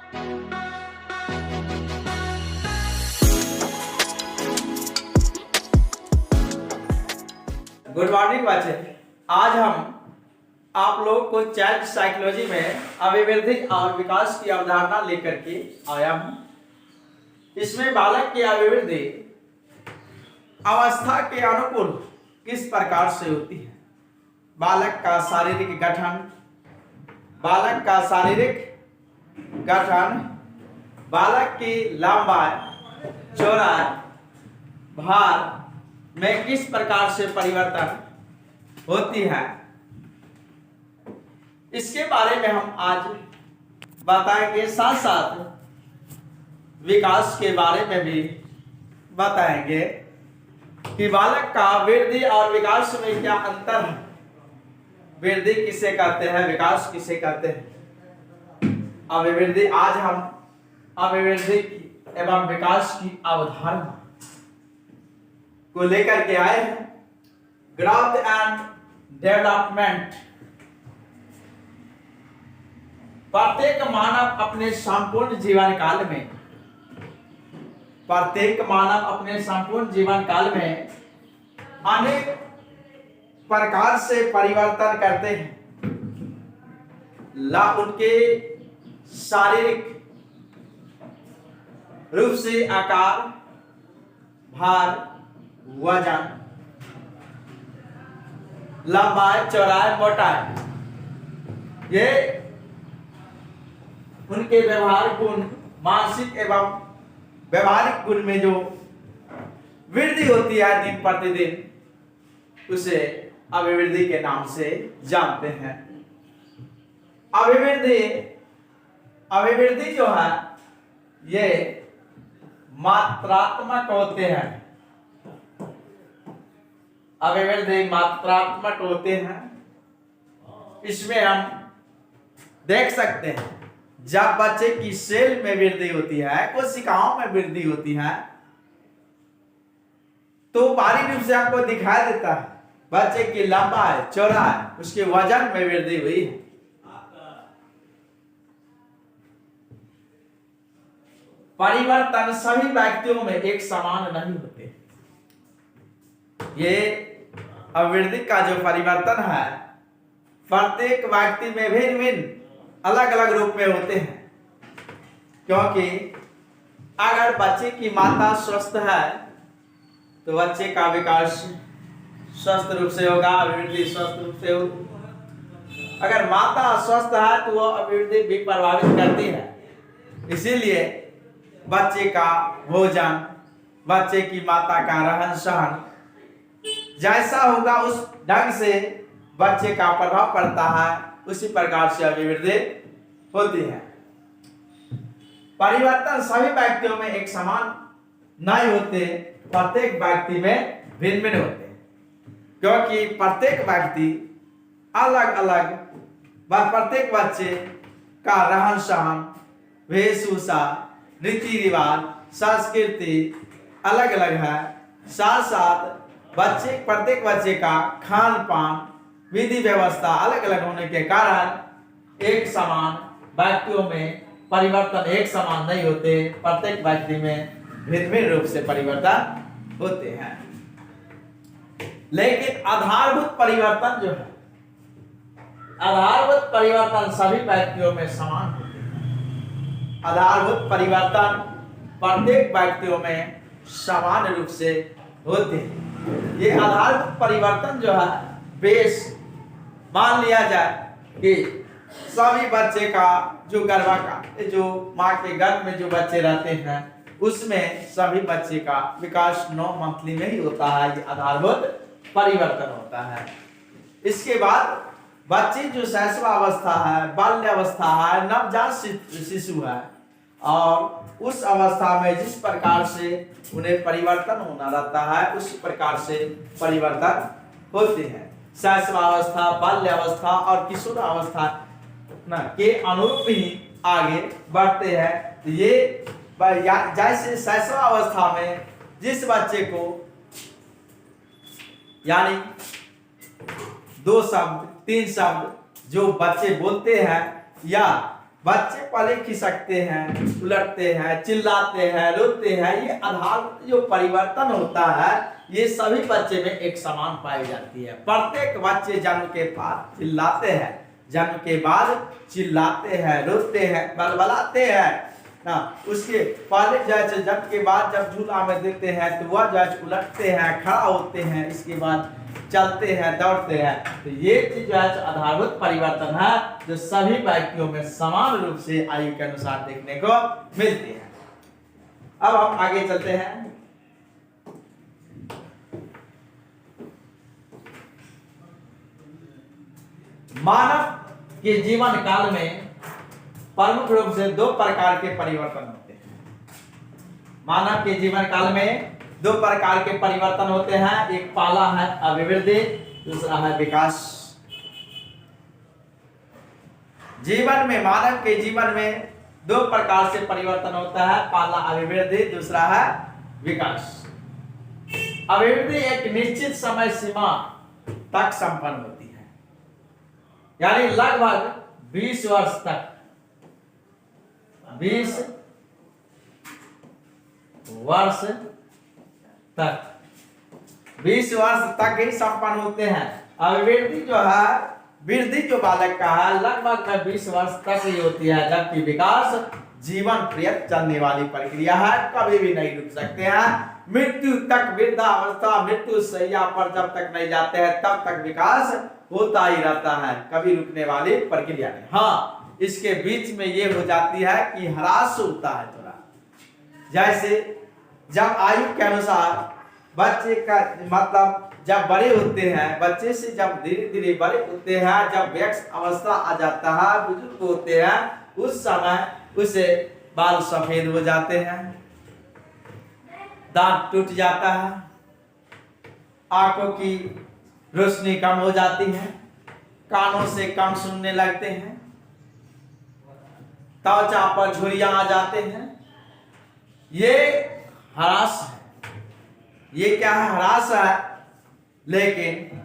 Good morning बच्चे। आज हम आप लोग को चाइल्ड साइकोलॉजी में अभिवृद्धि और विकास की अवधारणा लेकर के आया हूं। इसमें बालक की अभिवृद्धि अवस्था के अनुकूल किस प्रकार से होती है, बालक का शारीरिक गठन, बालक का शारीरिक गठन, बालक की लंबाई, चौड़ाई, भार में किस प्रकार से परिवर्तन होती है, इसके बारे में हम आज बताएंगे। साथ साथ विकास के बारे में भी बताएंगे कि बालक का वृद्धि और विकास में क्या अंतर है, वृद्धि किसे कहते हैं, विकास किसे कहते हैं। अभिवृद्धि, आज हम अभिवृद्धि एवं विकास की अवधारणा को लेकर के आए हैं। Growth and development. प्रत्येक मानव अपने संपूर्ण जीवन काल में, प्रत्येक मानव अपने संपूर्ण जीवन काल में अनेक प्रकार से परिवर्तन करते हैं। उनके शारीरिक रूप से आकार, भार, वजन, लंबाई, चौड़ाई, मोटाई, ये उनके व्यवहार गुण, मानसिक एवं व्यवहारिक गुण में जो वृद्धि होती है दिन प्रतिदिन, उसे अभिवृद्धि के नाम से जानते हैं। अभिवृद्धि जो है ये मात्रात्मक होते हैं। अभिवृद्धि मात्रात्मक होते हैं। इसमें हम देख सकते हैं जब बच्चे की सेल में वृद्धि होती है, कोशिकाओं में वृद्धि होती है, तो बारीक रूप से आपको दिखाई देता है बच्चे की लंबाई, चौड़ाई, उसके वजन में वृद्धि हुई है। परिवर्तन सभी व्यक्तियों में एक समान नहीं होते। ये अभिवृद्धि का जो परिवर्तन है प्रत्येक व्यक्ति में भिन्न भिन्न अलग अलग रूप में होते हैं, क्योंकि अगर बच्चे की माता स्वस्थ है तो बच्चे का विकास स्वस्थ रूप से होगा, अभिवृद्धि स्वस्थ रूप से होगी। अगर माता स्वस्थ है तो वह अभिवृद्धि भी प्रभावित करती है। इसीलिए बच्चे का भोजन, बच्चे की माता का रहन सहन जैसा होगा उस ढंग से बच्चे का प्रभाव पड़ता है, उसी प्रकार से अभिवृद्धि होती है। परिवर्तन सभी व्यक्तियों में एक समान नहीं होते, प्रत्येक व्यक्ति में भिन्न भिन्न होते हैं, क्योंकि प्रत्येक व्यक्ति अलग अलग, प्रत्येक बच्चे का रहन सहन, वेशभूषा, रीति रिवाज, संस्कृति अलग अलग है। साथ साथ प्रत्येक बच्चे का खान पान, विधि व्यवस्था अलग अलग होने के कारण एक समान व्यक्तियों में परिवर्तन एक समान नहीं होते, प्रत्येक व्यक्ति में भिन्न भिन्न रूप से परिवर्तन होते हैं। लेकिन आधारभूत परिवर्तन जो है, आधारभूत परिवर्तन सभी व्यक्तियों में समान होते हैं। आधारभूत परिवर्तन प्रत्येक व्यक्तियों में समान रूप से होते हैं। ये आधारभूत परिवर्तन जो है, बेस मान लिया जाए कि सभी बच्चे का जो जो माँ के गर्भ में जो बच्चे रहते हैं उसमें सभी बच्चे का विकास 9 मंथली में ही होता है। ये आधारभूत परिवर्तन होता है। इसके बाद बच्चे जो शैशवावस्था है, बाल्यावस्था है, नवजात शिशु है, और उस अवस्था में जिस प्रकार से उन्हें परिवर्तन होना रहता है उस प्रकार से परिवर्तन होते हैं। शैशवावस्था, बाल्यावस्था और किशोरावस्था के अनुरूप ही आगे बढ़ते हैं। तो ये जैसे शैशवावस्था में जिस बच्चे को यानी 2 शब्द 3 शब्द जो बच्चे बोलते हैं या बच्चे पहले खिसकते हैं, उलटते हैं, चिल्लाते हैं, रोते हैं। ये आधार जो परिवर्तन होता है ये सभी बच्चे में एक समान पाई जाती है। प्रत्येक बच्चे जन्म के बाद चिल्लाते हैं, जन्म के बाद चिल्लाते हैं, रोते हैं, बलबलाते हैं ना। उसके पहले जो है जन्म के बाद जब झूला में देते हैं तो वह जो है उलटते हैं, खड़ा होते हैं, इसके बाद चलते हैं, दौड़ते हैं। तो ये चीज जो है आधारभूत परिवर्तन है जो सभी व्यक्तियों में समान रूप से आयु के अनुसार देखने को मिलती है। अब हम आगे चलते हैं। मानव के जीवन काल में प्रमुख रूप से दो प्रकार के परिवर्तन होते हैं। मानव के जीवन काल में दो प्रकार के परिवर्तन होते हैं। एक पहला है अभिवृद्धि, दूसरा है विकास। जीवन में, मानव के जीवन में दो प्रकार से परिवर्तन होता है। पहला अभिवृद्धि, दूसरा है विकास। अभिवृद्धि एक निश्चित समय सीमा तक संपन्न होती है, यानी लगभग 20 वर्ष तक, 20 वर्ष तक, 20 वर्ष तक ही संपन्न होते हैं। अभिवृद्धि जो है, वृद्धि जो बालक का है लगभग 20 वर्ष तक ही होती है, जबकि विकास जीवन पर्यंत चलने वाली प्रक्रिया है, कभी भी नहीं रुक सकते हैं। मृत्यु तक, वृद्धावस्था, मृत्यु शैया पर जब तक नहीं जाते हैं तब तक विकास होता ही रहता है, कभी रुकने वाली प्रक्रिया नहीं। हाँ, इसके बीच में ये हो जाती है कि ह्रास होता है थोड़ा। जैसे जब आयु के अनुसार बच्चे का मतलब जब बड़े होते हैं, बच्चे से जब धीरे धीरे बड़े होते हैं, जब वयस्क अवस्था आ जाता है, बुजुर्ग होते हैं, उस समय उसे बाल सफेद हो जाते हैं, दांत टूट जाता है, आंखों की रोशनी कम हो जाती है, कानों से कम सुनने लगते हैं, त्वचा पर झुर्रियां आ जाते हैं। ये ह्रास है। ये क्या है? ह्रास है। लेकिन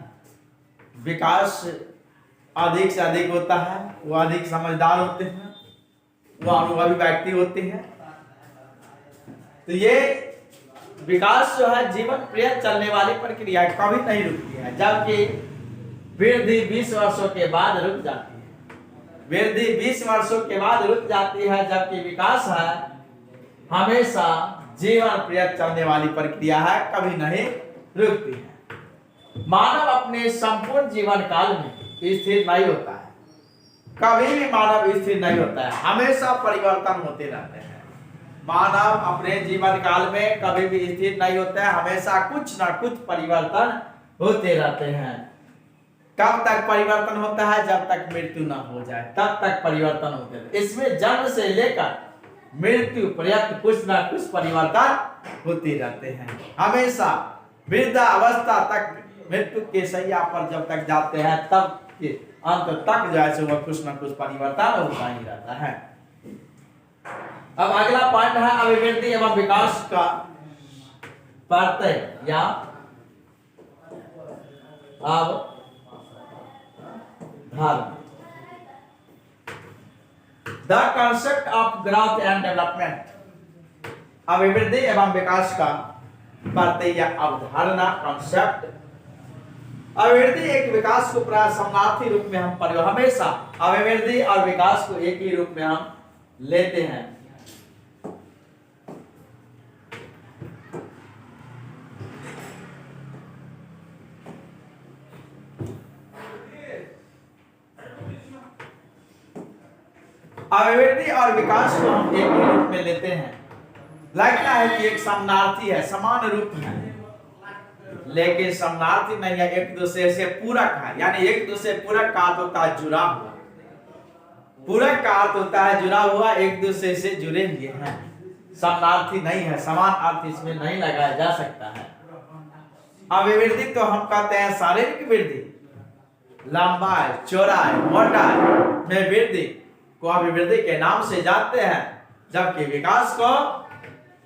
विकास अधिक से अधिक होता है, वो अधिक समझदार होते हैं, वो अनुभवी व्यक्ति होते हैं। तो ये विकास जो है जीवन पर्यंत चलने वाली प्रक्रिया कभी नहीं रुकती है, जबकि वृद्धि 20 वर्षों के बाद रुक जाती है। वृद्धि 20 वर्षों के बाद रुक जाती है, जबकि विकास है हमेशा जीवन पर्यंत चलने वाली प्रक्रिया है, कभी नहीं रुकती है। मानव अपने संपूर्ण जीवन काल में स्थिर नहीं होता है, कभी भी मानव स्थिर नहीं होता है, हमेशा परिवर्तन होते रहते हैं। मानव अपने जीवन काल में कभी भी स्थिर नहीं होता है, हमेशा कुछ ना कुछ परिवर्तन होते रहते हैं। कब तक परिवर्तन होता है? जब तक मृत्यु ना हो जाए तब तक परिवर्तन होते रहते। इसमें जन्म से लेकर मृत्यु पर्यंत कुछ ना कुछ परिवर्तन होते रहते हैं। हमेशा वृद्धावस्था तक, मृत्यु के शैया पर जब तक जाते हैं तब के अंत तक जो है वह कुछ ना कुछ परिवर्तन होता ही रहता है। अब अगला पॉइंट है अभिवृद्धि एवं विकास का प्रत्यय या अवधारणा। The concept of growth and development. अभिवृद्धि एवं विकास का प्रत्यय या अवधारणा, कंसेप्ट। अभिवृद्धि एक विकास को समानार्थी रूप में हम हमेशा अभिवृद्धि और विकास को एक ही रूप में हम लेते हैं। अभिवृद्धि और विकास को हम एक ही रूप में लेते हैं। लगता है कि एक समानार्थी है, समान रूप है, लेकिन समानार्थी नहीं है, एक दूसरे से पूरक है। यानी एक दूसरे पूरक का अर्थ होता है जुड़ा हुआ, पूरक का अर्थ होता है जुड़ा हुआ, एक दूसरे से जुड़े हुए हैं। समानार्थी नहीं है, समान अर्थ इसमें नहीं लगाया जा सकता है। अभिवृद्धि तो हम कहते हैं शारीरिक वृद्धि, लंबाई, चौड़ाई, मोटाई में वृद्धि को अभिवृद्धि के नाम से जानते हैं, जबकि विकास को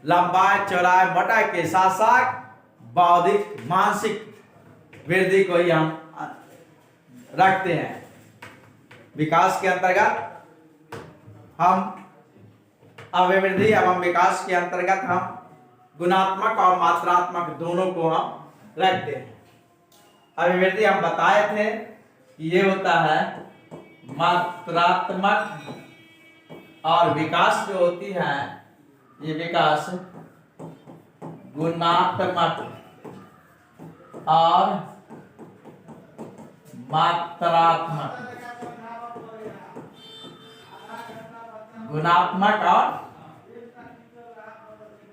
लंबाई, चौड़ाई, मोटाई के साथ साथ बौद्धिक, मानसिक वृद्धि को ही हम रखते हैं। विकास के अंतर्गत हम अभिवृद्धि एवं विकास के अंतर्गत हम गुणात्मक और मात्रात्मक दोनों को हम रखते हैं। अभिवृद्धि हम बताए थे कि ये होता है मात्रात्मक, और विकास जो होती है ये विकास गुणात्मक और मात्रात्मक, गुणात्मक और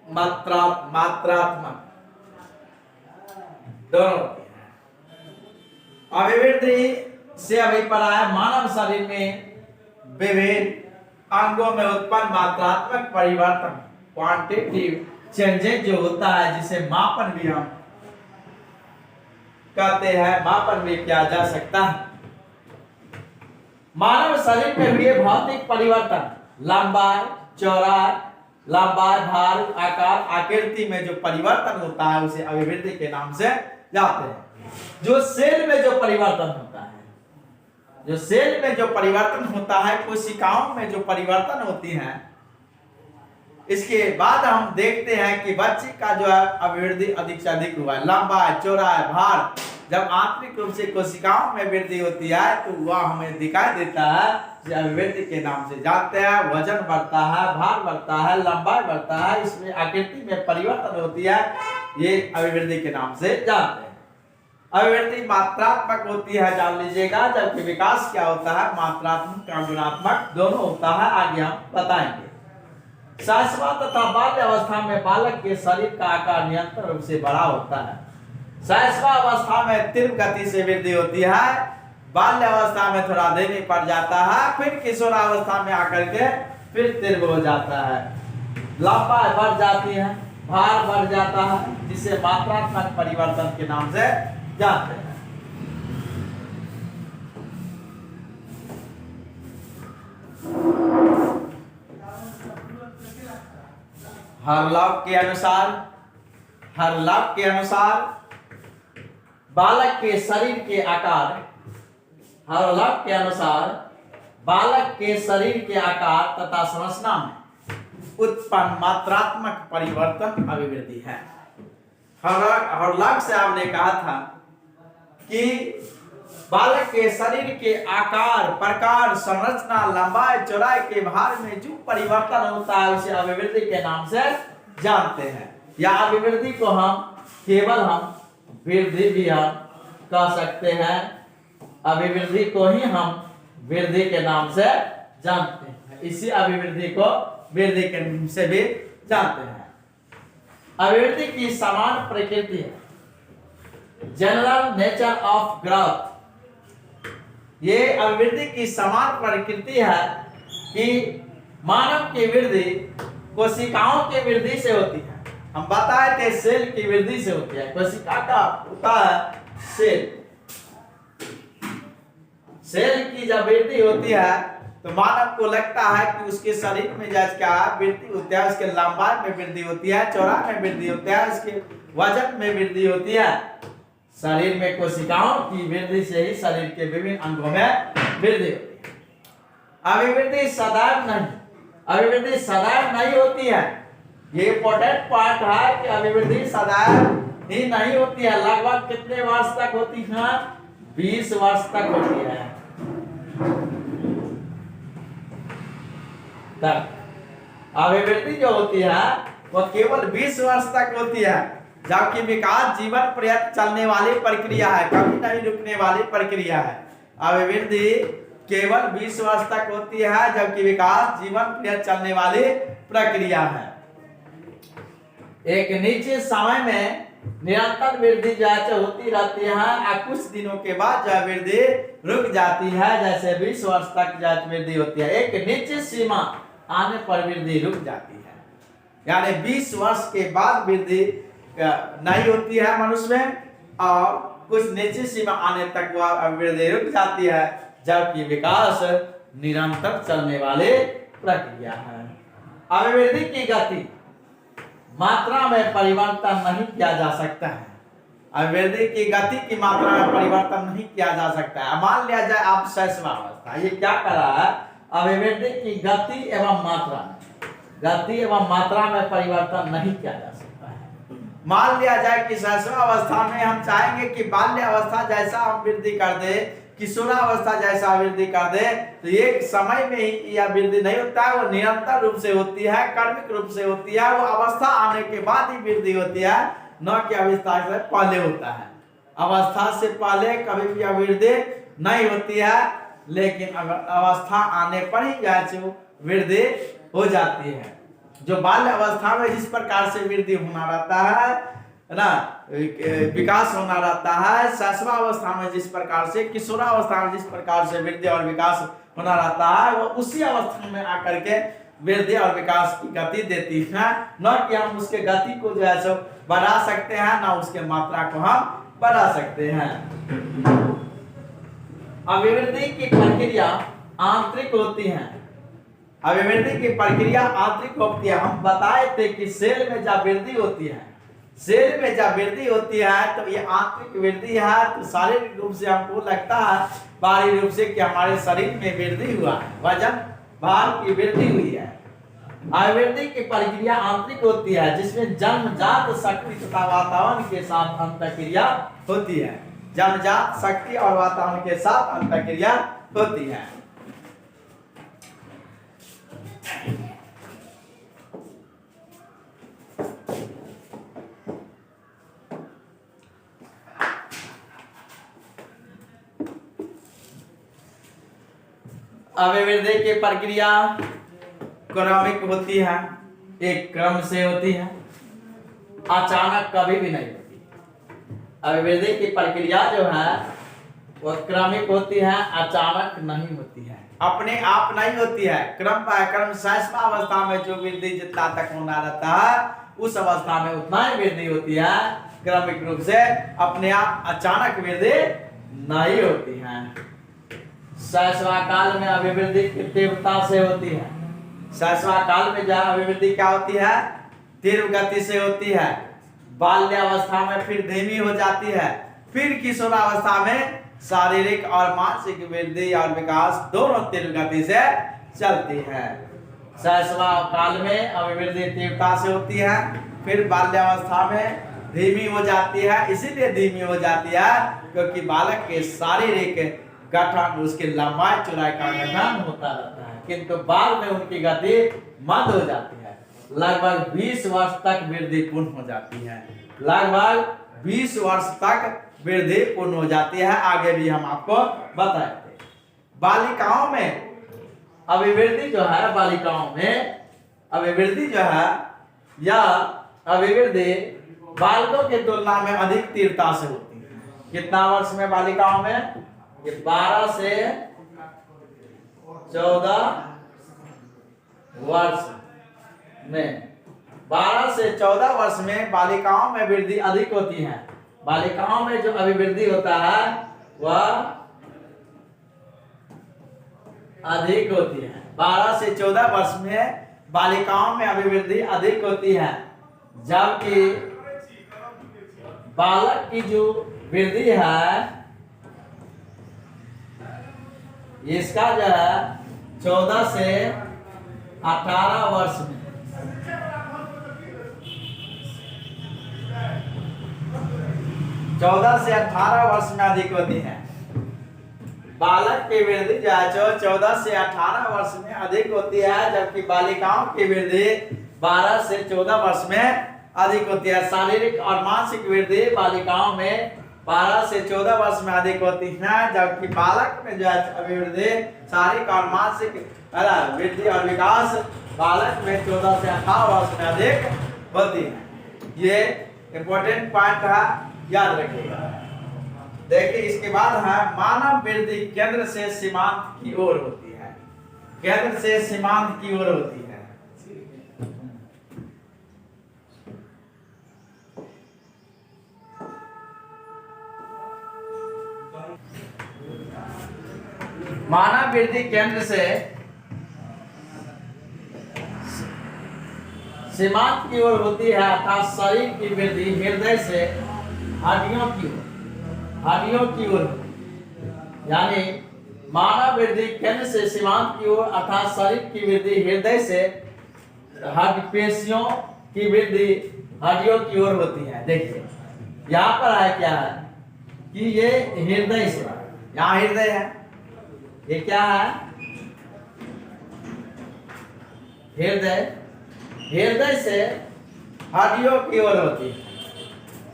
मात्रात्मक दोनों। अभिवृद्धि से अभी पढ़ा है मानव शरीर में विभिन्न अंगों में उत्पन्न मात्रात्मक परिवर्तन, क्वांटिटेटिव चेंजेस जो होता है, जिसे मापन भी हम कहते हैं, मापन भी किया जा सकता है। मानव शरीर में हुए भौतिक परिवर्तन, लंबाई, चौड़ाई, लंबाई, भार, आकार, आकृति में जो परिवर्तन होता है उसे अभिवृद्धि के नाम से जाते हैं। जो सेल में जो परिवर्तन होता है, जो सेल में जो परिवर्तन होता है, कोशिकाओं में जो परिवर्तन होती हैं, इसके बाद हम देखते हैं कि बच्चे का जो है अभिवृद्धि अधिक से अधिक हुआ है। लंबाई, चौड़ाई, भार, जब आंतरिक रूप से कोशिकाओं में वृद्धि होती है तो वह हमें दिखाई देता है, अभिवृद्धि के नाम से जानते हैं। वजन बढ़ता है, भार बढ़ता है, लंबाई बढ़ता है, इसमें आकृति में परिवर्तन होती है, ये अभिवृद्धि के नाम से जानते हैं। अभिवृद्धि मात्रात्मक होती है, जान लीजिएगा, जबकि विकास क्या होता है, मात्रात्मक और गुणात्मक दोनों होता है। आगे हम बताएंगे। शैशव तथा बाल्य अवस्था में बालक के शरीर का आकार निरंतर रूप से बड़ा होता है। शैशव अवस्था में तीव्र गति से वृद्धि होती है, बाल्य अवस्था में थोड़ा धीमी पड़ जाता है, फिर किशोरावस्था में आकर के फिर तीव्र हो जाता है। लंबाई बढ़ जाती है, भार बढ़ जाता है, जिसे मात्रात्मक परिवर्तन के नाम से जानते हैं। हर्लॉग के अनुसार बालक के शरीर के आकार, हर्लॉग के अनुसार बालक के शरीर के आकार तथा संरचना में उत्पन्न मात्रात्मक परिवर्तन अभिवृद्धि है। हर्लॉग से आपने कहा था कि बालक के शरीर के आकार, प्रकार, संरचना, लंबाई, चौड़ाई के भार में जो परिवर्तन होता है उसे अभिवृद्धि के नाम से जानते हैं। या अभिवृद्धि को हम केवल हम वृद्धि भी हम कह सकते हैं, अभिवृद्धि को ही हम वृद्धि के नाम से जानते हैं। इसी अभिवृद्धि को वृद्धि के नाम से भी जानते हैं। अभिवृद्धि की समान प्रकृति है, जनरल नेचर ऑफ ग्रोथ। ये अभिवृद्धि की समान प्रकृति है कि मानव की वृद्धि कोशिकाओं की वृद्धि से होती है। हम बताए थे सेल की वृद्धि से होती है, कोशिका का होता है सेल। सेल की जब वृद्धि होती है तो मानव को लगता है कि उसके शरीर में जैसे क्या वृद्धि होती है, उसके लंबाई में वृद्धि होती है, चौड़ाई में वृद्धि होती है, उसके वजन में वृद्धि होती है। शरीर में कोशिकाओं की वृद्धि से ही शरीर के विभिन्न अंगों में वृद्धि होती है। अभिवृद्धि सदैव नहीं होती है। ये इंपॉर्टेंट पार्ट है कि अभिवृद्धि सदैव ही नहीं होती है। लगभग कितने वर्ष तक होती है? 20 वर्ष तक होती है। तक अभिवृद्धि जो होती है वह केवल 20 वर्ष तक होती है, जबकि विकास जीवन पर्यंत चलने वाली प्रक्रिया है, कभी नहीं रुकने वाली प्रक्रिया है। अभिवृद्धि केवल 20 वर्ष तक होती है, जबकि विकास जीवन पर्यंत चलने वाली प्रक्रिया है। एक निश्चित समय में निरंतर वृद्धि जैसे होती रहती है और कुछ दिनों के बाद जब वृद्धि रुक जाती है, जैसे 20 वर्ष तक जब वृद्धि होती है, एक निश्चित सीमा आने पर वृद्धि रुक जाती है। यानी 20 वर्ष के बाद वृद्धि नहीं होती है मनुष्य में, और कुछ निश्चित सीमा आने तक वह वृद्धि रुक जाती है, जबकि विकास निरंतर चलने वाली प्रक्रिया है। अभिवृद्धि की गति मात्रा में परिवर्तन नहीं किया जा सकता है। अभिवृद्धि की गति की मात्रा में परिवर्तन नहीं किया जा सकता है। मान लिया जाए आप शैशवावस्था, ये क्या कर रहा है? अभिवृद्धि की गति एवं मात्रा में परिवर्तन नहीं किया जा सकता है। मान लिया जाए कि शैशवावस्था में हम चाहेंगे कि बाल्य अवस्था जैसा हम वृद्धि कर दे, किशोरावस्था जैसा वृद्धि कर दे, तो एक समय में ही यह वृद्धि नहीं होता है, वो निरंतर रूप से होती है, कर्मिक रूप से होती है, वो अवस्था आने के बाद ही वृद्धि होती है, न कि अवस्था से पहले होता है। अवस्था से पहले कभी भी वृद्धि नहीं होती है, लेकिन अवस्था आने पर ही जो वृद्धि हो जाती है। जो बाल्य अवस्था में जिस प्रकार से वृद्धि होना रहता है ना, विकास होना रहता है, शैशवावस्था में जिस प्रकार से, किशोरावस्था में जिस प्रकार से वृद्धि और विकास होना रहता है, वो उसी अवस्था में आकर के वृद्धि और विकास की गति देती है। न कि हम उसके गति को जो है सो बढ़ा सकते हैं, ना उसके मात्रा को हम बढ़ा सकते हैं। अभिवृद्धि की प्रक्रिया आंतरिक होती है। अभिवृद्धि की प्रक्रिया आंतरिक होती है। हम बताए थे कि सेल में जब वृद्धि होती है, सेल में जब वृद्धि होती है तो ये आंतरिक वृद्धि है, तो शारीरिक रूप से हमको लगता है बाहरी रूप से कि हमारे शरीर में वृद्धि हुआ है, वजन भार की वृद्धि हुई है। अभिवृद्धि की प्रक्रिया आंतरिक होती है, जिसमें जन्मजात शक्ति तथा वातावरण के साथ अंतःक्रिया होती है। जन्मजात शक्ति और वातावरण के साथ अंतःक्रिया होती है। अभिवृद्धि की प्रक्रिया क्रमिक होती है, एक क्रम से होती है, अचानक कभी भी नहीं होती। अभिवृद्धि की प्रक्रिया जो है वो क्रमिक होती है, अचानक नहीं होती है, अपने आप नहीं होती है। क्रम बाय क्रम शैशवावस्था में जो वृद्धि जितना तक होना रहता है, उस अवस्था में उतना ही वृद्धि होती है, क्रमिक रूप से, अपने आप अचानक वृद्धि नहीं होती है। शैशवा काल में अभिवृद्धि की तीव्रता से होती है। शैशवा काल में जहाँ अभिवृद्धि क्या होती है, तीव्र गति से होती है। बाल्यावस्था में फिर धीमी हो जाती है, फिर किशोरावस्था में शारीरिक और मानसिक वृद्धि और विकास दोनों तीव्र गति से चलती है। शैशवा काल में अभिवृद्धि तीव्रता से होती है, फिर बाल्यावस्था में धीमी हो जाती है। इसीलिए धीमी हो जाती है क्योंकि बालक के शारीरिक गठन, उसकी लंबाई चौड़ाई का गठन होता रहता है, किंतु बाद में उनकी गति मंद हो जाती है। लगभग 20 वर्ष तक वृद्धि पूर्ण हो जाती है। लगभग 20 वर्ष तक वृद्धि पूर्ण हो जाती है। आगे भी हम आपको बताए थे। बालिकाओं में अभिवृद्धि जो है, बालिकाओं में अभिवृद्धि जो है, या अभिवृद्धि बालकों की तुलना में अधिक तीव्रता से होती है। कितना वर्ष में बालिकाओं में? 12 से 14 वर्ष में, 12 से 14 वर्ष में बालिकाओं में वृद्धि अधिक होती है। बालिकाओं में जो अभिवृद्धि होता है वह अधिक होती है। 12 से 14 वर्ष में बालिकाओं में अभिवृद्धि अधिक होती है, जबकि बालक की जो वृद्धि है इसका जो है 14 से 18 वर्ष में, 14 से 18 वर्ष में अधिक होती है। बालक की वृद्धि जो है 14 से 18 वर्ष में अधिक होती है, जबकि बालिकाओं की वृद्धि 12 से 14 वर्ष में अधिक होती है। शारीरिक और मानसिक वृद्धि बालिकाओं में 12 से 14 वर्ष में अधिक होती है, जबकि बालक में जो है अभिवृद्धि शारीरिक और मानसिक वृद्धि और विकास बालक में 14 से 18 वर्ष में अधिक होती है। ये इंपॉर्टेंट पॉइंट है, याद रखिएगा। देखिए इसके बाद है मानव वृद्धि केंद्र से सीमांत की ओर होती है। केंद्र से सीमांत की ओर होती है। मानव वृद्धि केंद्र से सीमांत की ओर होती है, अर्थात शरीर की वृद्धि हृदय से हड्डियों की ओर, हड्डियों की ओर, यानी मानव वृद्धि केंद्र से सीमांत की ओर अर्थात शरीर की वृद्धि हृदय से पेशियों की वृद्धि हड्डियों की ओर होती है। देखिए यहाँ पर है क्या है कि ये हृदय से, यहाँ हृदय है, ये क्या है हृदय, हृदय से हड्डियों की ओर होती है,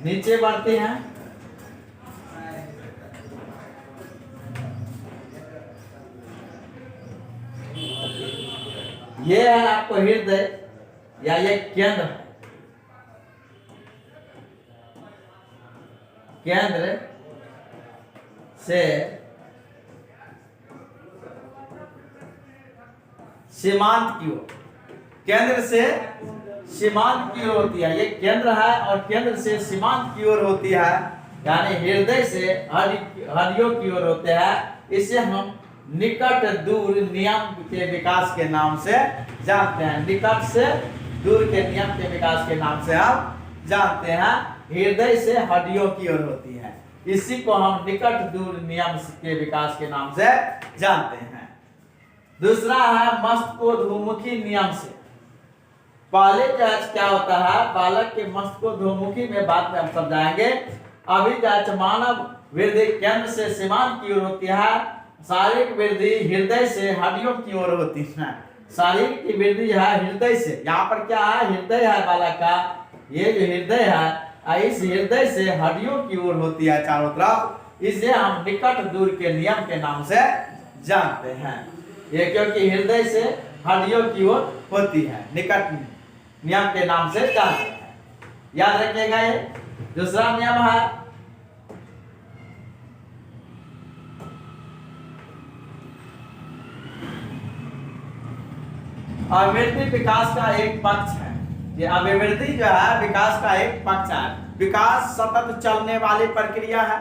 नीचे बढ़ती हैं, ये है आपको हृदय या ये केंद्र, केंद्र से सीमांत की ओर, केंद्र से सीमांत की ओर होती है, ये केंद्र है और केंद्र से सीमांत की ओर होती है, यानी हृदय से हड्डियों की ओर होते हैं। इसे हम निकट दूर नियम के विकास के नाम से जानते हैं। निकट से दूर के नियम के विकास के नाम से हम जानते हैं। हृदय से हड्डियों की ओर होती है, इसी को हम निकट दूर नियम के विकास के नाम से जानते हैं। दूसरा है मस्तकोधोमुखी नियम से। पहले क्या होता है, बालक के मस्तकोधोमुखी में बाद में हम समझाएंगे। अभी मानव वृद्धि केंद्र से सीमांत की ओर होती है, शारीरिक वृद्धि हृदय से हड्डियों की ओर होती है। शारीरिक की वृद्धि है हृदय से, यहाँ पर क्या है हृदय है बालक का, ये जो हृदय है इस हृदय से हड्डियों की ओर होती है चारों तरफ, इसे हम निकट दूर के नियम के नाम से जानते हैं। ये क्योंकि हृदय से हड्डियों की ओर होती है, निकट नियम के नाम से जानते हैं। याद रखिएगा। ये दूसरा नियम है अभिवृद्धि विकास का एक पक्ष है। ये अभिवृद्धि जो है विकास का एक पक्ष है। विकास सतत चलने वाली प्रक्रिया है,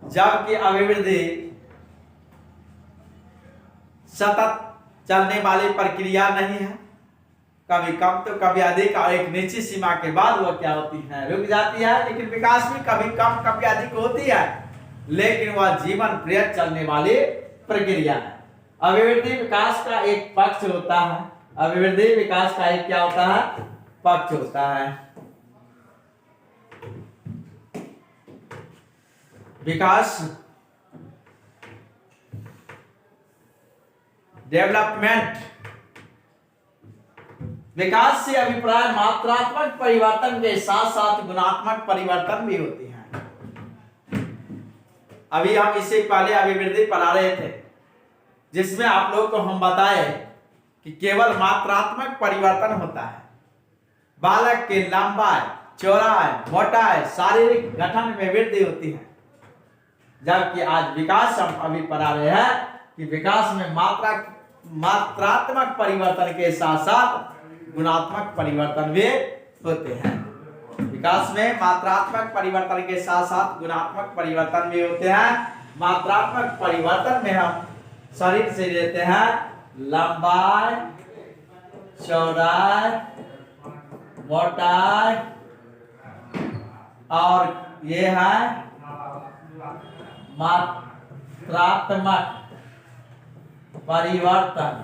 जबकि अभिवृद्धि सतत चलने वाली प्रक्रिया नहीं है। कभी कम तो कभी अधिक, और एक निश्चित सीमा के बाद वो क्या होती है रुक जाती है। लेकिन विकास भी कभी कम कभी अधिक होती है, लेकिन वह जीवन पर्यंत चलने वाली प्रक्रिया है। अभिवृद्धि विकास का एक पक्ष होता है। अभिवृद्धि विकास का एक क्या होता है पक्ष होता है। विकास डेवलपमेंट, विकास से अभिप्राय मात्रात्मक परिवर्तन के साथ साथ गुणात्मक परिवर्तन भी होती है। अभी हम इससे पहले अभिवृद्धि पढ़ा रहे थे, जिसमें आप लोगों को हम बताए कि केवल मात्रात्मक परिवर्तन होता है। बालक के लंबाई, चौड़ाई, मोटाई, शारीरिक गठन में वृद्धि होती है, जबकि आज विकास हम अभी पढ़ा रहे हैं कि विकास में मात्रात्मक परिवर्तन के साथ साथ गुणात्मक परिवर्तन भी होते हैं। विकास में मात्रात्मक परिवर्तन के साथ साथ गुणात्मक परिवर्तन भी होते हैं। मात्रात्मक परिवर्तन में हम शरीर से लेते हैं लंबाई, चौड़ाई, मोटाई, और ये है मात्रात्मक परिवर्तन।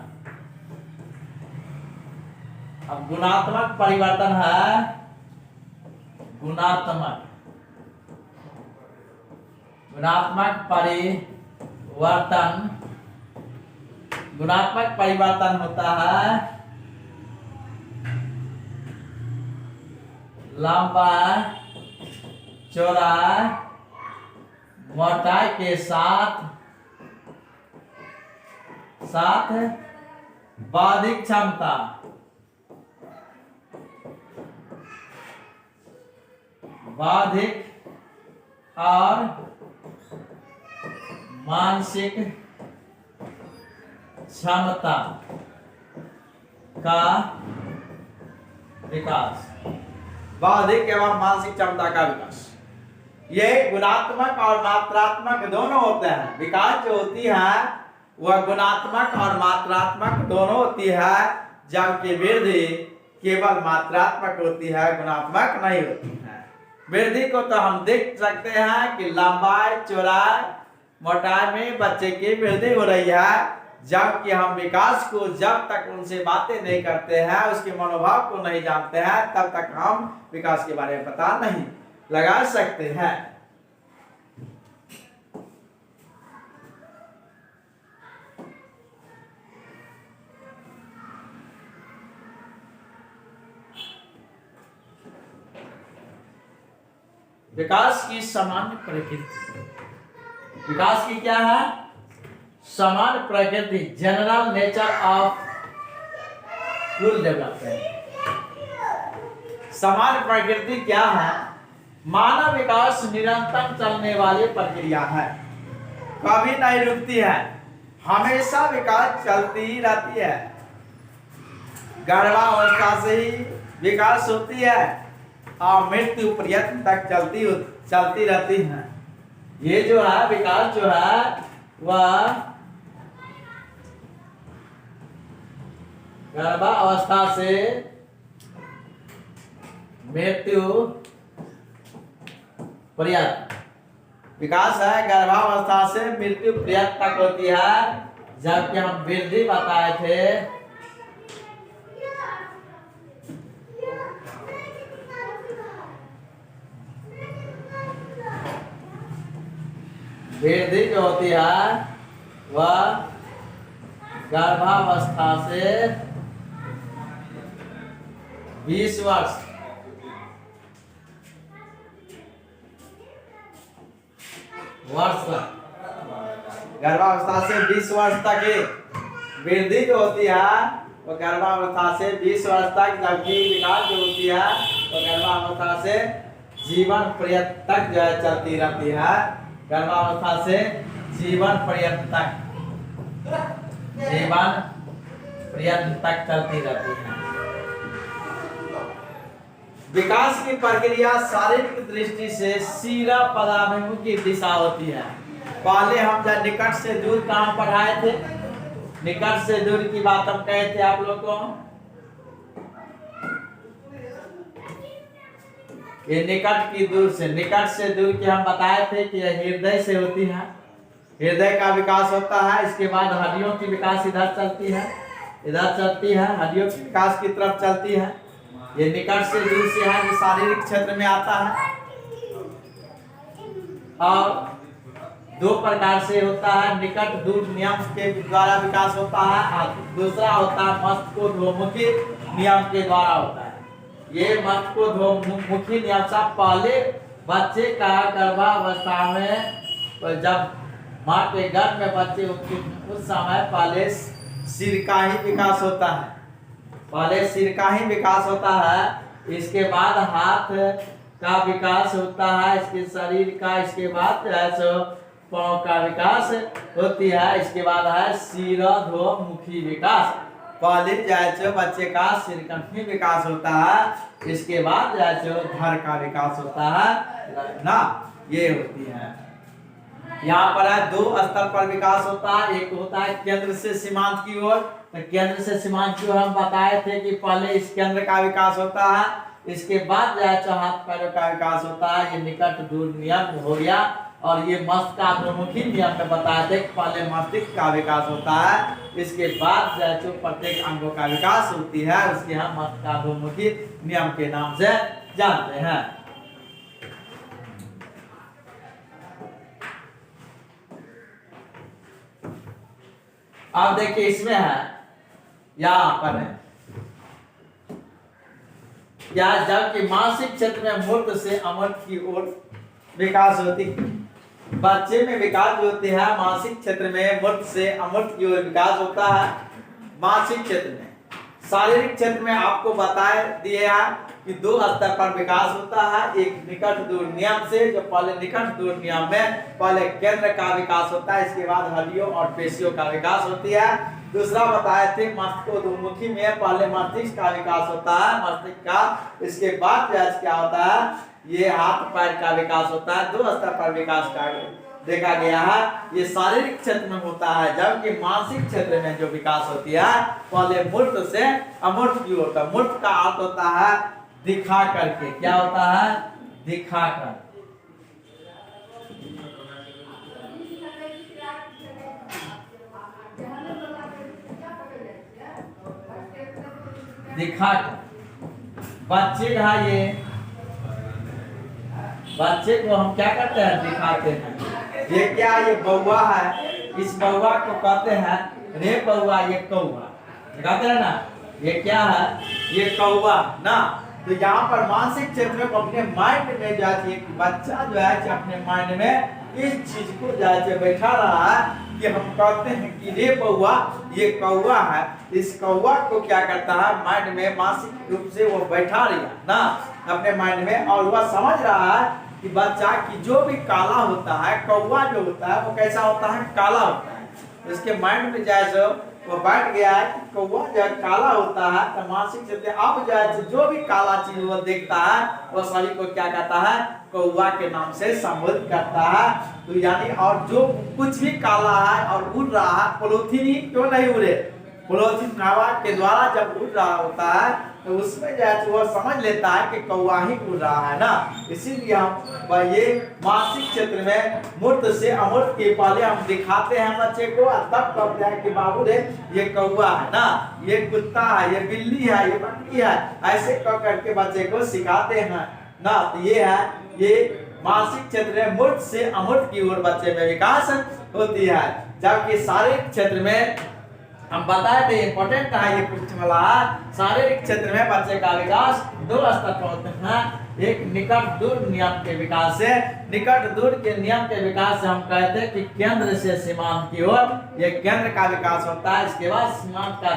अब गुणात्मक परिवर्तन है गुणात्मक परिवर्तन, गुणात्मक परिवर्तन होता है लंबाई, चौड़ाई, मोटाई के साथ बौद्धिक क्षमता, बौद्धिक और मानसिक क्षमता का विकास। बौद्धिक एवं मानसिक क्षमता का विकास, ये गुणात्मक और मात्रात्मक दोनों होते हैं। विकास जो होती है वह गुणात्मक और मात्रात्मक दोनों होती है, जबकि वृद्धि केवल मात्रात्मक होती है, गुणात्मक नहीं होती है। वृद्धि को तो हम देख सकते हैं कि लंबाई, चौड़ाई, मोटाई में बच्चे की वृद्धि हो रही है, जबकि हम विकास को जब तक उनसे बातें नहीं करते हैं, उसके मनोभाव को नहीं जानते हैं, तब तक हम विकास के बारे में पता नहीं लगा सकते हैं। विकास की सामान्य प्रकृति, विकास की क्या है? सामान्य प्रकृति, general nature of full development. सामान्य प्रकृति क्या है? मानव विकास निरंतर चलने वाली प्रक्रिया है, कभी नहीं रुकती है, हमेशा विकास चलती ही रहती है। गर्भावस्था से ही विकास होती है और मृत्यु पर्यंत तक चलती रहती है। ये जो है विकास जो है वह गर्भावस्था से मृत्यु पर्यंत विकास है, गर्भावस्था से मृत्यु पर्यंत तक होती है। जबकि हम वृद्धि बताए थे, वृद्धि जो होती है वह गर्भावस्था से 20 वर्ष गर्भावस्था से 20 वर्ष तक की वृद्धि जो होती है वो गर्भावस्था से 20 वर्ष तक, जबकि विकास जो होती है वो गर्भावस्था से जीवन पर्यंत तक जो है चलती रहती है। गर्भावस्था से जीवन पर्यंत तक चलती रहती है। विकास की प्रक्रिया शारीरिक दृष्टि से सीधा पदाभिमुखी दिशा होती है। पहले हम जब निकट से दूर काम पढ़ाए थे, निकट से दूर की बात हम कहे थे आप लोग को। ये निकट से दूर की हम बताए थे कि यह हृदय से होती है, हृदय का विकास होता है। इसके बाद हड्डियों की विकास इधर चलती है, हड्डियों की विकास की तरफ चलती है। ये निकट से दूर से है, जो शारीरिक क्षेत्र में आता है। और दो प्रकार से होता है, निकट दूर नियम के द्वारा विकास होता है और दूसरा होता है मस्तिष्कोद्मुखी नियम के द्वारा होता है। ये मस्तिष्कोद्मुखी नियम से पहले बच्चे का गर्भावस्था में, जब माँ के गर्भ में बच्चे उस समय पहले सिर का ही विकास होता है, इसके बाद हाथ का विकास होता है, इसके शरीर का, इसके बाद पांव का विकास होती है, इसके बाद है शिरोधमुखी विकास। पहले जो बच्चे का सिरकंठी विकास होता है, इसके बाद जो धड़ का विकास होता है ना, ये होती है। यहाँ पर है दो स्तर पर विकास होता है। एक होता है केंद्र से सीमांत की ओर, तो केंद्र से सीमांत की ओर हम बताए थे कि पहले इस केंद्र का विकास होता है, इसके बाद जो हाथ पैरों का विकास होता है। ये निकट दूर नियम हो गया। और ये मस्तिष्कोद्मुखी नियम में बताए थे कि पहले मस्तिष्क का विकास होता है, इसके बाद जो प्रत्येक अंगों का विकास होती है, उसके हम मस्तिष्कोद्मुखी नियम के नाम से जानते हैं। अब देखिए इसमें है, यहाँ पर है या जबकि मानसिक क्षेत्र में मूर्त से अमूर्त की ओर विकास होती, बच्चे में विकास जो होते हैं मानसिक क्षेत्र में मूर्त से अमूर्त की ओर विकास होता है। मानसिक क्षेत्र में, शारीरिक क्षेत्र में आपको बताए दिए हैं कि दो स्तर पर विकास होता है। एक निकट दूर नियम से, जो पहले निकट दूर नियम में पहले केंद्र का विकास होता है, इसके बाद हड्डियों और पेशियों का विकास होती है। दूसरा बताए थे मस्तिष्कोद्मुखी में पहले मस्तिष्क का विकास होता है, मस्तिष्क का, इसके बाद क्या होता है, ये हाथ पैर का विकास होता है। दो स्तर पर विकास का देखा गया है, ये शारीरिक क्षेत्र में होता है। जबकि मानसिक क्षेत्र में जो विकास होती है पहले मूर्त से अमूर्त की ओर। मूर्त का अर्थ होता है दिखा करके, क्या होता है, दिखा कर। दिखाकर बच्चे का ये बच्चे को हम क्या करते हैं दिखाते हैं। ये क्या ये बउआ है, इस बउआ को कहते हैं रे बउआ ये कौआ, कहते हैं ना ये क्या है ये कौआ ना। तो यहाँ पर मानसिक क्षेत्र में अपने माइंड में जो है बच्चा जो है अपने माइंड में इस चीज को जो है बैठा रहा है कि हम कहते हैं कि रे बउआ ये कौआ है। इस कौआ को क्या करता है माइंड में मानसिक रूप से वो बैठा रहा ना अपने माइंड में, और वह समझ रहा है कि बच्चा की जो भी काला होता है कौआ जो होता है वो कैसा होता है काला होता है। इसके माइंड में जैसे वो बैठ गया है कि कौआ जो काला होता है तो मानसिक क्षेत्र अब जो भी काला चीज वो देखता है वो सभी को क्या कहता है कौआ के नाम से संबोधित करता है। तो यानी और जो कुछ भी काला है और उड़ रहा है, पॉलीथीन ही क्यों नहीं उड़े, पॉलीथीन हवा के द्वारा जब उड़ रहा होता है तो उसमें जो है वो समझ लेता है कि कौआ ही उड़ रहा है ना। इसीलिए हम ये मानसिक क्षेत्र में मूर्त से अमूर्त के पहले हम दिखाते हैं बच्चे को, तब कहते हैं कि बाबू रे ये कौआ है ना, ये कुत्ता है, ये बिल्ली है, ये बकरी है, ऐसे कह करके बच्चे को सिखाते हैं ना। तो ये है ये मानसिक क्षेत्र में मूर्त से अमूर्त की ओर बच्चे में विकास होती है। जबकि शारीरिक क्षेत्र में हम बताए थे इंपॉर्टेंट है ये क्वेश्चन वाला, शारीरिक क्षेत्र में बच्चे का विकास दो स्तर पर होते हैं। एक निकट दूर नियम के विकास से, निकट दूर के नियम के विकास से हम कहते हैं कि केंद्र से सीमांत की ओर ये केंद्र का विकास होता है। इसके बाद सीमांत का,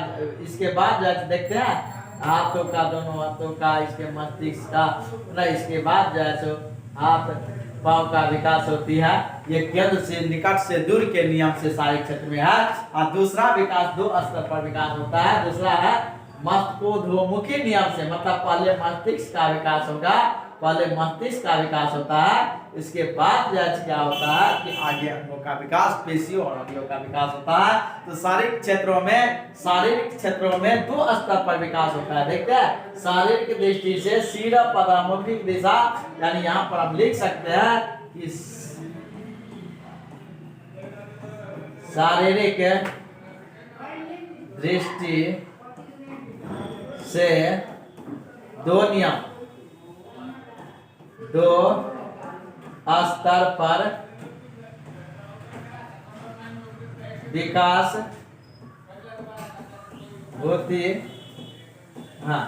इसके बाद जो देखते हैं हाथों का, दोनों हाथों का, इसके मस्तिष्क का, इसके बाद जो है सो हाथ पांव का विकास होती है। ये केंद्र से निकट से दूर के नियम से शारीरिक क्षेत्र में है। और दूसरा विकास दो स्तर पर विकास होता है। दूसरा है मस्तिष्कोद्मुखी नियम से, मतलब पहले मस्तिष्क का विकास होगा, पहले मस्तिष्क का विकास होता है, इसके बाद क्या होता है कि आगे अंगों का विकास, पेशियों और अंगों का विकास होता है। तो शारीरिक क्षेत्रों में दो स्तर पर विकास होता है। देखते हैं शारीरिक दृष्टि से सिर पदामुखी दिशा, यानी यहाँ पर हम लिख सकते हैं कि शारीरिक दृष्टि से दो नियम, दो स्तर पर विकास होती है। हाँ,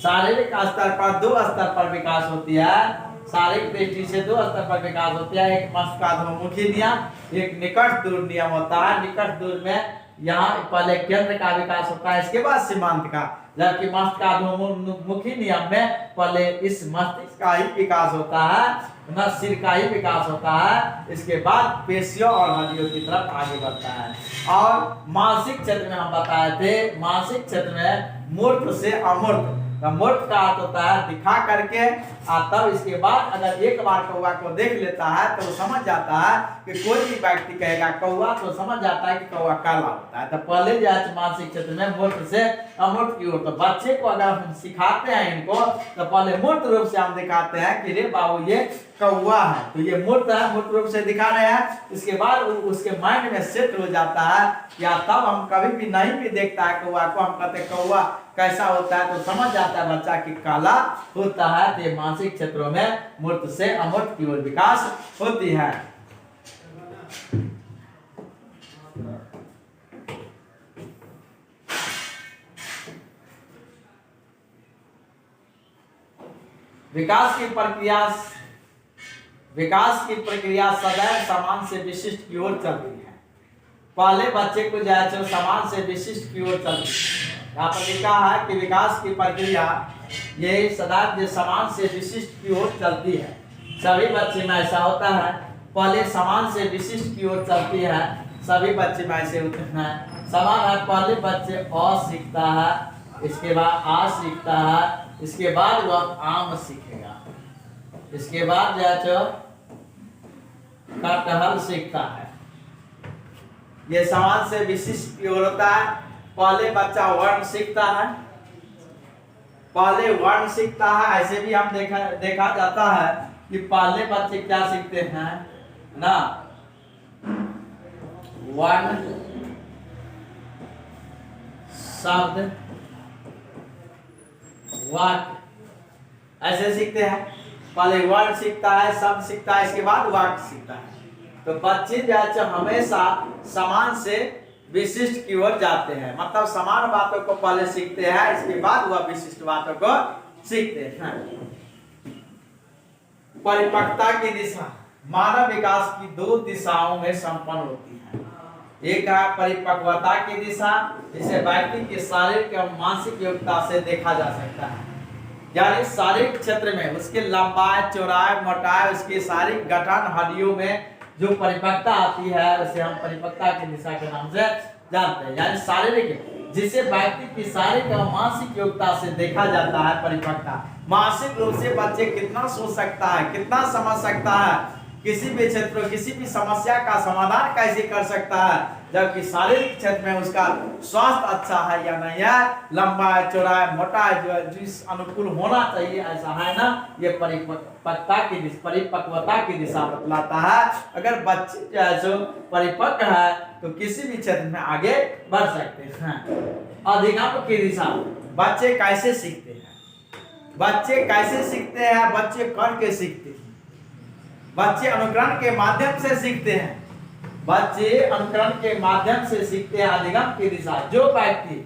शारीरिक स्तर पर दो स्तर पर विकास होती है। शारीरिक दृष्टि से दो स्तर पर विकास होती है। एक मस्तिष्कोद्मुखी नियम, एक निकट दूर नियम होता है। निकट दूर में यहाँ पहले केंद्र का विकास होता है, इसके बाद सीमांत का। जबकि मस्तिष्कोद्मुखी नियम में पहले इस मस्तिष्क का ही विकास होता है, न सिर का ही विकास होता है, इसके बाद पेशियों और हड्डियों की तरफ आगे बढ़ता है। और मानसिक क्षेत्र में हम बताए थे, मानसिक क्षेत्र में मूर्त से अमूर्त, मूर्त का अर्थ होता है दिखा करके, और तब इसके बाद अगर एक बार कौआ को देख लेता है तो समझ जाता है कि कोई भी व्यक्ति कहेगा कौआ तो समझ जाता है कि कौआ काला होता है। तो पहले जो है मानसिक क्षेत्र में मूर्त से अमूर्त की ओर, तो बच्चे को अगर हम सिखाते हैं इनको तो पहले मूर्त रूप से हम दिखाते हैं कि रे बाबू ये कौआ है, तो ये मूर्त है, मूर्त रूप से दिखा रहे हैं। इसके बाद उसके माइंड में सेट हो जाता है, या तब हम कभी भी नहीं भी देखता है कौआ को, हम कहते हैं कौआ कैसा होता है, तो समझ जाता है बच्चा कि काला होता है। तो ये मानसिक क्षेत्रों में मूर्त से अमूर्त की ओर विकास होती है। विकास की प्रक्रिया सदैव समान से विशिष्ट की ओर चलती है। पहले बच्चे को जो समान से विशिष्ट की ओर चलती है। यहाँ पर लिखा है कि विकास की प्रक्रिया ये सदैव समान से विशिष्ट की ओर चलती है। सभी बच्चे में ऐसा होता है, पहले समान से विशिष्ट की ओर चलती है। सभी बच्चे में ऐसे होते हैं समान है। पहले बच्चे अ सीखता है, इसके बाद आ सीखता है, इसके बाद वह आम सीखेगा, इसके बाद जो कटहल सीखता है। ये समान से विशिष्ट की ओर होता है। पहले बच्चा वर्ण सीखता है, पहले वर्ण सीखता है। ऐसे भी हम देखा जाता है कि पहले बच्चे क्या सीखते हैं ना, वर्ण, शब्द, वाक्य ऐसे सीखते हैं। पहले वर्ड सीखता है, शब्द सीखता है, इसके बाद वाक्य सीखता है। तो बच्चे जो हमेशा समान से विशिष्ट की ओर जाते हैं, मतलब समान बातों को पहले सीखते हैं, इसके बाद वह विशिष्ट बातों को सीखते हैं। परिपक्वता की दिशा मानव विकास की दो दिशाओं में संपन्न होती है। एक है परिपक्वता की दिशा, जिसे व्यक्ति की शारीरिक एवं मानसिक योग्यता से देखा जा सकता है। यानी शारीरिक क्षेत्र में उसके लंबाई, चौड़ाई, मोटाई, उसकी शारीरिक गठन, हड्डियों में जो परिपक्वता आती है उसे हम परिपक्वता की दिशा के नाम से जानते हैं। यानी शारीरिक, जिसे व्यक्ति की शारीरिक और मानसिक योग्यता से देखा जाता है परिपक्वता। मानसिक रूप से बच्चे कितना सोच सकता है, कितना समझ सकता है, किसी भी क्षेत्र, किसी भी समस्या का समाधान कैसे कर सकता है, जबकि शारीरिक क्षेत्र में उसका स्वास्थ्य अच्छा है या नहीं है, लंबाई, चौड़ाई, मोटाई जो जिस अनुकूल होना चाहिए ऐसा है ना, ये परिपक्वता की दिशा बतलाता है। अगर बच्चे जो है जो परिपक्व है तो किसी भी क्षेत्र में आगे बढ़ सकते हैं। अधिगम की दिशा, बच्चे कैसे सीखते हैं? बच्चे कैसे सीखते हैं? बच्चे करके सीखते हैं। बच्चे अनुकरण के माध्यम से सीखते हैं। बच्चे अनुकरण के माध्यम से सीखते हैं। अधिगम की दिशा, जो व्यक्ति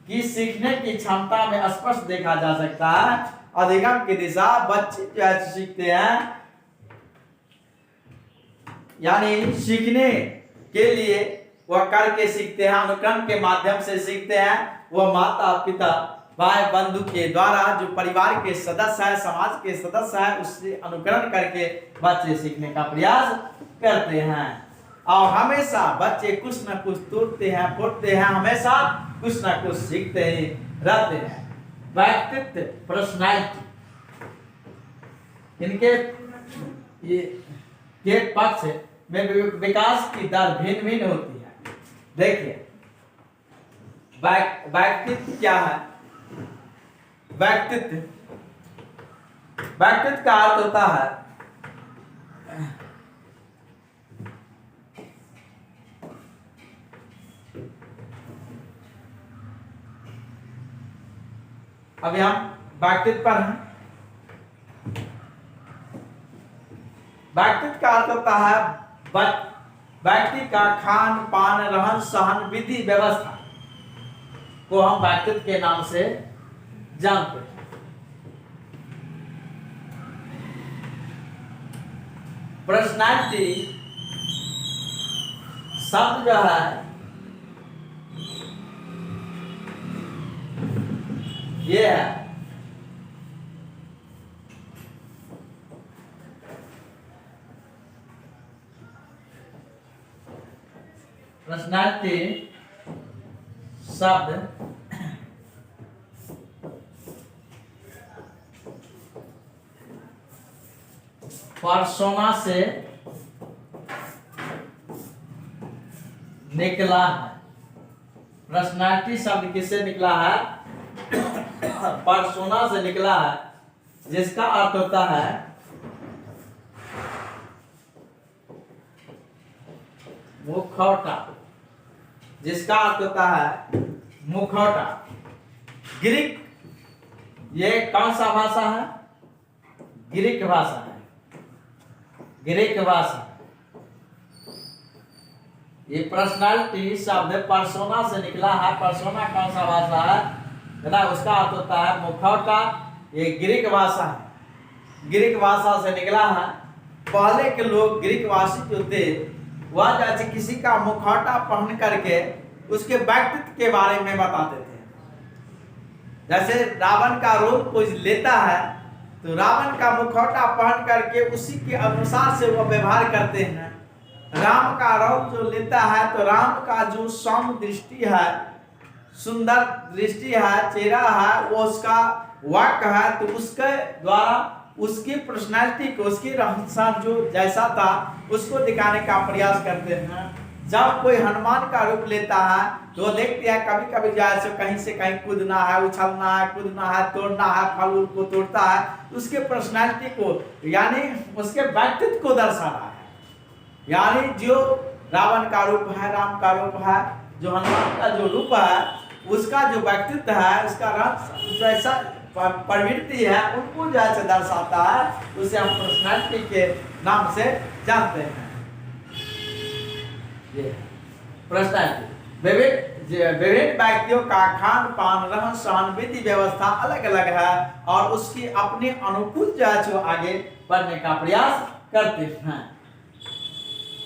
की सीखने की क्षमता में स्पष्ट देखा जा सकता है। अधिगम की दिशा, बच्चे जो सीखते हैं, यानी सीखने के लिए वह करके सीखते हैं, अनुकरण के माध्यम से सीखते हैं। वह माता पिता, भाई बंधु के द्वारा जो परिवार के सदस्य है, समाज के सदस्य है, उससे अनुकरण करके बच्चे सीखने का प्रयास करते हैं। और हमेशा बच्चे कुछ न कुछ तोड़ते हैं, फोड़ते हैं, हमेशा कुछ न कुछ सीखते ही रहते हैं। व्यक्तित्व, पर्सनैलिटी, इनके ये पक्ष में विकास की दर भिन्न भिन्न होती है। देखिए व्यक्तित्व क्या है? व्यक्तित्व का अर्थ होता है अभी हम व्यक्तित्व पर हैं। व्यक्तित्व का अर्थ होता है व्यक्ति का खान पान, रहन सहन, विधि व्यवस्था को हम व्यक्तित्व के नाम से जानते हैं। पर्सनैलिटी शब्द जो है ये है पर्सनैलिटी शब्द पर्सोना से निकला है। पर्सनैलिटी शब्द किससे निकला है? पर्सोना से निकला है, जिसका अर्थ होता है मुखौटा, जिसका अर्थ होता है मुखौटा। ग्रीक, ये कौन सा भाषा है? ग्रीक भाषा है। ग्रीक भाषा, ये पर्सनैलिटी शब्द पर्सोना से निकला है। पर्सोना कौन सा भाषा है ना, उसका अर्थ होता है मुखौटा। ये ग्रीक भाषा है, ग्रीक भाषा से निकला है। पहले के लोग ग्रीक भाषी जो थे वह जैसे किसी का मुखौटा पहन करके उसके व्यक्तित्व के बारे में बताते थे। जैसे रावण का रूप कोई लेता है तो रावण का मुखौटा पहन करके उसी के अनुसार से वह व्यवहार करते हैं। राम का रूप जो लेता है तो राम का जो सौम्य दृष्टि है, सुंदर दृष्टि है, चेहरा है, वो उसका वाक्य है, तो उसके द्वारा उसकी पर्सनैलिटी को, उसकी रहन जो जैसा था उसको दिखाने का प्रयास करते हैं। जब कोई हनुमान का रूप लेता है तो देखते हैं कभी कभी जैसे कहीं से कहीं कूदना है, उछलना है, कूदना है, तोड़ना है, फल को तोड़ता है, उसके पर्सनैलिटी को यानी उसके व्यक्तित्व को दर्शा रहा है। यानी जो रावण का रूप है, राम का रूप है, जो हनुमान का जो रूप है, उसका जो व्यक्तित्व है, उसका रंग जैसा प्रवृत्ति है उनको जो है दर्शाता है, उसे हम पर्सनैलिटी के नाम से जानते हैं। ये पर्सनैलिटी। विभिन्न व्यक्तियों का खान पान, रहन सहन, विधि व्यवस्था अलग अलग है और उसकी अपनी अनुकूल जो है जो आगे बढ़ने का प्रयास करते हैं।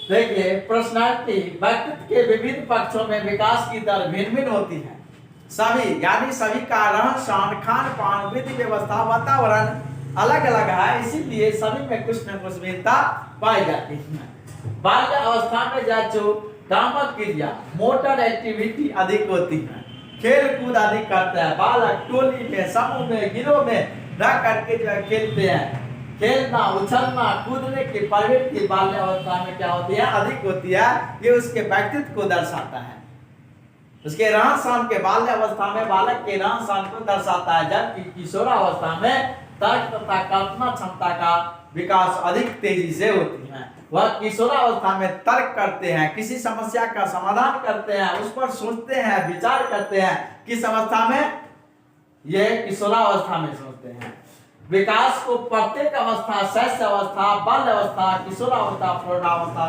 देखिए, पर्सनैलिटी व्यक्तित्व के विभिन्न पक्षों में विकास की दर भिन्न भिन्न होती है। सभी यानी सभी का रहन सहन, खान पान, विधि व्यवस्था, वातावरण अलग अलग है, इसीलिए सभी में कुछ न कुछ भिन्नता पाई जाती है। बाल्य अवस्था में जो कामक क्रिया, मोटर एक्टिविटी अधिक होती है, खेल कूद अधिक करते हैं। बालक टोली में, समूह में, गिरोह में रह करके जो है खेलते हैं। खेलना, उछलना, कूदने की प्रवृत्ति बाल्य अवस्था में क्या होती है? अधिक होती है। ये उसके व्यक्तित्व को दर्शाता है। उसके रहन सहन के बाल्य अवस्था में बालक के रहन सहन को दर्शाता है, जबकि किशोरावस्था में तर्क तथा कल्पना क्षमता का विकास अधिक तेजी से होती है। वह किशोरावस्था में तर्क करते हैं, किसी समस्या का समाधान करते हैं, उस पर सोचते हैं, विचार करते हैं। किस अवस्था में? यह किशोरावस्था में सोचते हैं। विकास को प्रत्येक अवस्था, शैशव अवस्था, बाल्य अवस्था, किशोरावस्था, प्रौढ़ावस्था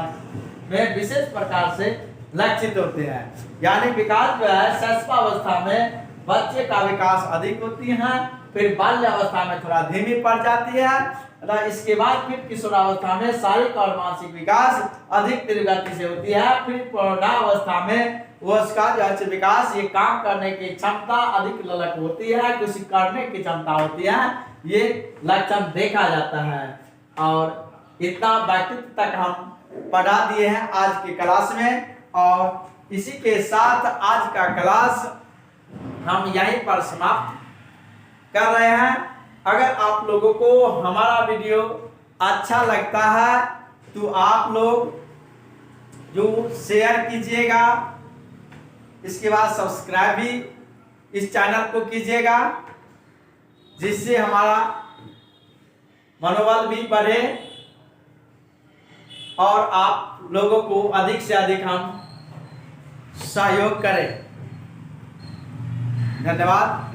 में विशेष प्रकार से लक्षित होते हैं। यानी विकास जो है शैशवावस्था में बच्चे का विकास अधिक होती है, फिर बाल्य अवस्था में थोड़ा धीमी पड़ जाती है, इसके बाद फिर किशोरावस्था में शारीरिक और मानसिक विकास अधिक तीव्र गति से होती है, फिर प्रौढ़ावस्था में उसका जो है विकास, ये काम करने की क्षमता अधिक ललक होती है, कुछ करने की क्षमता होती है, ये लक्षण देखा जाता है। और इतना व्यक्तित्व तक हम पढ़ा दिए हैं आज की क्लास में, और इसी के साथ आज का क्लास हम यहीं पर समाप्त कर रहे हैं। अगर आप लोगों को हमारा वीडियो अच्छा लगता है तो आप लोग जो शेयर कीजिएगा, इसके बाद सब्सक्राइब भी इस चैनल को कीजिएगा, जिससे हमारा मनोबल भी बढ़े और आप लोगों को अधिक से अधिक हम सहयोग करें। धन्यवाद।